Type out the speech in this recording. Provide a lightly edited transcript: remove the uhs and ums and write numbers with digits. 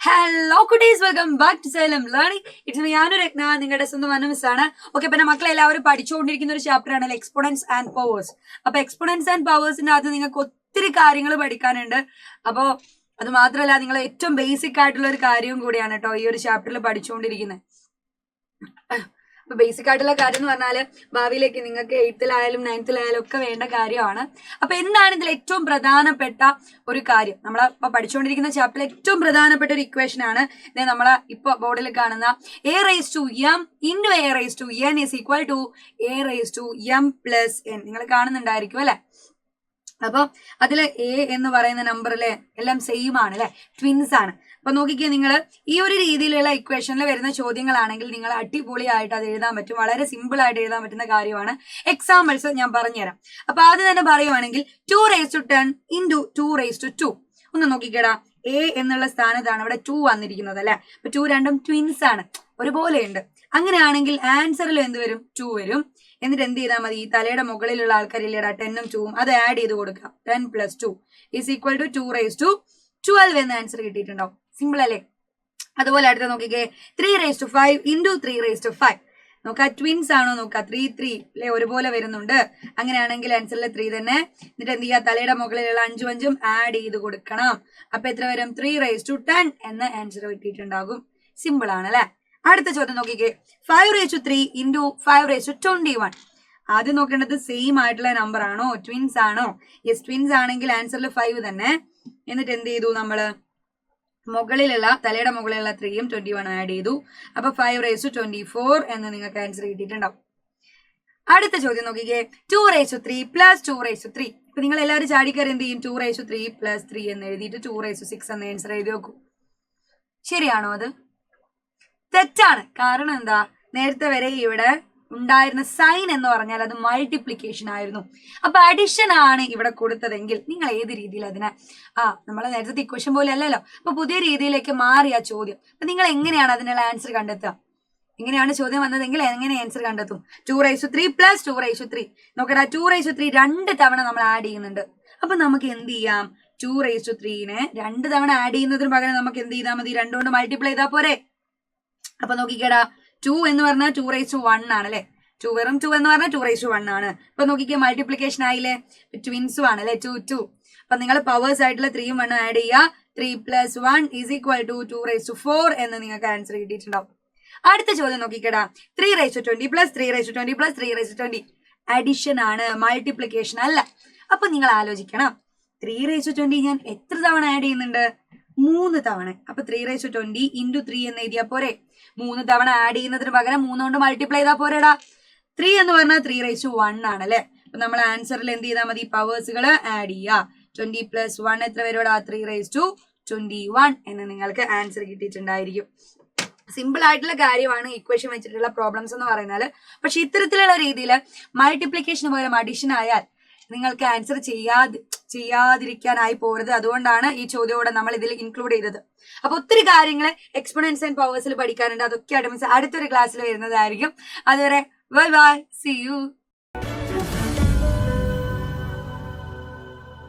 Hello കുട്ടീസ്, welcome back to Xylem learning. It's me Anuratna, നിങ്ങളുടെ സ്വന്തം മിസ് ആണ്. ഓക്കെ, പിന്നെ മക്കളെല്ലാവരും പഠിച്ചുകൊണ്ടിരിക്കുന്ന ഒരു ചാപ്റ്റർ ആണ് എക്സ്പോണൻസ് ആൻഡ് പവേഴ്സ്. അപ്പൊ എക്സ്പോണൻസ് ആൻഡ് പവേഴ്സിന്റെ അകത്ത് നിങ്ങൾക്ക് ഒത്തിരി കാര്യങ്ങൾ പഠിക്കാനുണ്ട്. അപ്പോ അത് മാത്രമല്ല, നിങ്ങൾ ഏറ്റവും ബേസിക് ആയിട്ടുള്ള ഒരു കാര്യവും കൂടിയാണ് കേട്ടോ ഈ ഒരു ചാപ്റ്ററിൽ പഠിച്ചുകൊണ്ടിരിക്കുന്നത്. അപ്പൊ ബേസിക് ആയിട്ടുള്ള കാര്യം എന്ന് പറഞ്ഞാല് ഭാവിയിലേക്ക് നിങ്ങൾക്ക് 8th-ലായാലും 9th-ലായാലും ഒക്കെ വേണ്ട കാര്യമാണ്. അപ്പൊ എന്താണ് ഇതിൽ ഏറ്റവും പ്രധാനപ്പെട്ട ഒരു കാര്യം? നമ്മളെ ഇപ്പൊ പഠിച്ചുകൊണ്ടിരിക്കുന്ന ചാപ്റ്ററിൽ ഏറ്റവും പ്രധാനപ്പെട്ട ഒരു ഇക്വേഷൻ ആണ് നമ്മളെ ഇപ്പൊ ബോർഡിൽ കാണുന്ന a⁻m into a⁻n is equal to a⁻m plus n. നിങ്ങൾ കാണുന്നുണ്ടായിരിക്കും അല്ലെ? അപ്പൊ അതില് a എന്ന് പറയുന്ന നമ്പർ അല്ലെ എല്ലാം സെയിം ആണ് അല്ലെ, ട്വിൻസ് ആണ്. അപ്പൊ നോക്കിക്കേ, നിങ്ങൾ ഈ ഒരു രീതിയിലുള്ള ഇക്വേഷനിൽ വരുന്ന ചോദ്യങ്ങളാണെങ്കിൽ നിങ്ങൾ അടിപൊളിയായിട്ട് അത് എഴുതാൻ പറ്റും. വളരെ സിമ്പിൾ ആയിട്ട് എഴുതാൻ പറ്റുന്ന കാര്യമാണ്. എക്സാമ്പിൾസ് ഞാൻ പറഞ്ഞുതരാം. അപ്പൊ ആദ്യം തന്നെ പറയുവാണെങ്കിൽ 2⁻10 into 2⁻2. ഒന്ന് നോക്കിക്കേടാ, a എന്നുള്ള സ്ഥാനത്താണ് ഇവിടെ 2 വന്നിരിക്കുന്നത് അല്ലെ. അപ്പൊ 2 രണ്ടും ട്വിൻസ് ആണ്, ഒരുപോലെ ഉണ്ട്. അങ്ങനെയാണെങ്കിൽ ആൻസറിൽ എന്ത് വരും? 2 വരും. എന്നിട്ട് എന്ത് ചെയ്താൽ മതി? ഈ തലയുടെ മുകളിലുള്ള ആൾക്കാരില്ലേടാ 10ഉം 2ഉം, അത് ആഡ് ചെയ്ത് കൊടുക്കാം. 10 + 2 is equal to 2⁻12 എന്ന ആൻസർ കിട്ടിയിട്ടുണ്ടാവും. സിമ്പിൾ അല്ലേ? അതുപോലെ അടുത്ത നോക്കിക്കേ, 3⁻5 into 3⁻5. നോക്കാം, ട്വിൻസ് ആണോ നോക്കാം. 3 3 അല്ലെ, ഒരുപോലെ വരുന്നുണ്ട്. അങ്ങനെയാണെങ്കിൽ ആൻസറിൽ 3 തന്നെ. എന്നിട്ട് എന്ത് ചെയ്യുക? തലയുടെ മുകളിലുള്ള 5ഉം 5ഉം ആഡ് ചെയ്ത് കൊടുക്കണം. അപ്പൊ എത്ര വരും? 3⁻10 എന്ന ആൻസർ കിട്ടിയിട്ടുണ്ടാകും. സിമ്പിൾ ആണ് അല്ലെ? അടുത്ത ചോദ്യം നോക്കിക്കേ, 5⁻3 into 5⁻21. ആദ്യം നോക്കേണ്ടത് സെയിം ആയിട്ടുള്ള നമ്പർ ആണോ, ട്വിൻസ് ആണോ? യെസ്, ട്വിൻസ് ആണെങ്കിൽ ആൻസറിൽ 5 തന്നെ. എന്നിട്ട് എന്ത് ചെയ്തു? നമ്മള് മുകളിലുള്ള തലയുടെ മുകളിലുള്ള 3ഉം 21 ആഡ് ചെയ്തു. അപ്പൊ 5⁻24 എന്ന് നിങ്ങൾക്ക് ആൻസർ കിട്ടിയിട്ടുണ്ടാവും. അടുത്ത ചോദ്യം നോക്കിക്കേ, 2⁻3 + 2⁻3. ഇപ്പൊ നിങ്ങൾ എല്ലാവരും ചാടിക്കറി എന്ത് ചെയ്യും? 2⁻3 + 3 എന്ന് എഴുതിയിട്ട് 2⁻6 എന്ന ആൻസർ എഴുതി വെക്കും. ശരിയാണോ? അത് തെറ്റാണ്. കാരണം എന്താ? നേരത്തെ വരെ ഇവിടെ ഉണ്ടായിരുന്ന സൈൻ എന്ന് പറഞ്ഞാൽ അത് മൾട്ടിപ്ലിക്കേഷൻ ആയിരുന്നു. അപ്പൊ അഡിഷൻ ആണ് ഇവിടെ കൊടുത്തതെങ്കിൽ നിങ്ങൾ ഏത് രീതിയിൽ അതിനെ നമ്മളെ നേരത്തെ ഇക്വേഷൻ പോലെ അല്ലല്ലോ, അപ്പൊ പുതിയ രീതിയിലേക്ക് മാറിയ ചോദ്യം. അപ്പൊ നിങ്ങൾ എങ്ങനെയാണ് അതിനുള്ള ആൻസർ കണ്ടെത്തുക? എങ്ങനെയാണ് ചോദ്യം വന്നതെങ്കിൽ എങ്ങനെ ആൻസർ കണ്ടെത്തും? 2⁻3 + 2⁻3. നോക്കടാ, 2⁻3 2 തവണ നമ്മൾ ആഡ് ചെയ്യുന്നുണ്ട്. അപ്പൊ നമുക്ക് എന്ത് ചെയ്യാം? 2⁻3നെ 2 തവണ ആഡ് ചെയ്യുന്നതിന് പകരം നമുക്ക് എന്ത് ചെയ്താൽ മതി? 2 കൊണ്ട് മൾട്ടിപ്ലൈ ചെയ്താൽ പോരെ? അപ്പൊ നോക്കിക്കേടാ, 2 എന്ന് പറഞ്ഞാൽ 2⁻1 ആണ് അല്ലെ. 2 വെറും 2 എന്ന് പറഞ്ഞാൽ 2⁻1 ആണ്. അപ്പൊ നോക്കിക്കേ, മൾട്ടിപ്ലിക്കേഷൻ ആയില്ലേ? ട്വിൻസും ആണ് അല്ലെ, 2 2. അപ്പൊ നിങ്ങൾ പവേഴ്സ് ആയിട്ടുള്ള 3ഉം 1ഉം ആഡ് ചെയ്യുക. 3 + 1 is equal to 2⁻4 എന്ന് നിങ്ങൾക്ക് ആൻസർ കിട്ടിയിട്ടുണ്ടാവും. അടുത്ത ചോദ്യം നോക്കിക്കേടാ, 3⁻20 + 3⁻20 + 3⁻20. അഡിഷൻ ആണ്, മൾട്ടിപ്ലിക്കേഷൻ അല്ല. അപ്പൊ നിങ്ങൾ ആലോചിക്കണം, 3⁻20 ഞാൻ എത്ര തവണ ആഡ് ചെയ്യുന്നുണ്ട്? 3 തവണ. അപ്പൊ 3⁻20 into 3 എന്ന് എഴുതിയാ പോരെ? 3 തവണ ആഡ് ചെയ്യുന്നതിന് പകരം 3 കൊണ്ട് മൾട്ടിപ്ലൈ ചെയ്താൽ പോരെടാ. 3 എന്ന് പറഞ്ഞാൽ 3⁻1 ആണ് അല്ലെ. അപ്പൊ നമ്മൾ ആൻസറിൽ എന്ത് ചെയ്താൽ മതി? പവേഴ്സുകൾ ആഡ് ചെയ്യുക. 20 + 1 എത്ര വരുവാടാ? 3⁻21 എന്ന് നിങ്ങൾക്ക് ആൻസർ കിട്ടിയിട്ടുണ്ടായിരിക്കും. സിമ്പിൾ ആയിട്ടുള്ള കാര്യമാണ് ഇക്വേഷൻ വെച്ചിട്ടുള്ള പ്രോബ്ലംസ് എന്ന് പറയുന്നത്. പക്ഷെ ഇത്തരത്തിലുള്ള രീതിയിൽ മൾട്ടിപ്ലിക്കേഷന് പകരം അഡിഷൻ ആയാൽ നിങ്ങൾക്ക് ആൻസർ ചെയ്യാതിരിക്കാനായി പോരുത്. അതുകൊണ്ടാണ് ഈ ചോദ്യോടെ നമ്മൾ ഇതിൽ ഇൻക്ലൂഡ് ചെയ്തത്. അപ്പൊ ഒത്തിരി കാര്യങ്ങൾ എക്സ്പോണൻസ് ആൻഡ് പവേഴ്സിൽ പഠിക്കാനുണ്ട്. അതൊക്കെ അടുത്തൊരു ക്ലാസ്സിൽ വരുന്നതായിരിക്കും. അതുവരെ ബൈ ബൈ, സീ യു.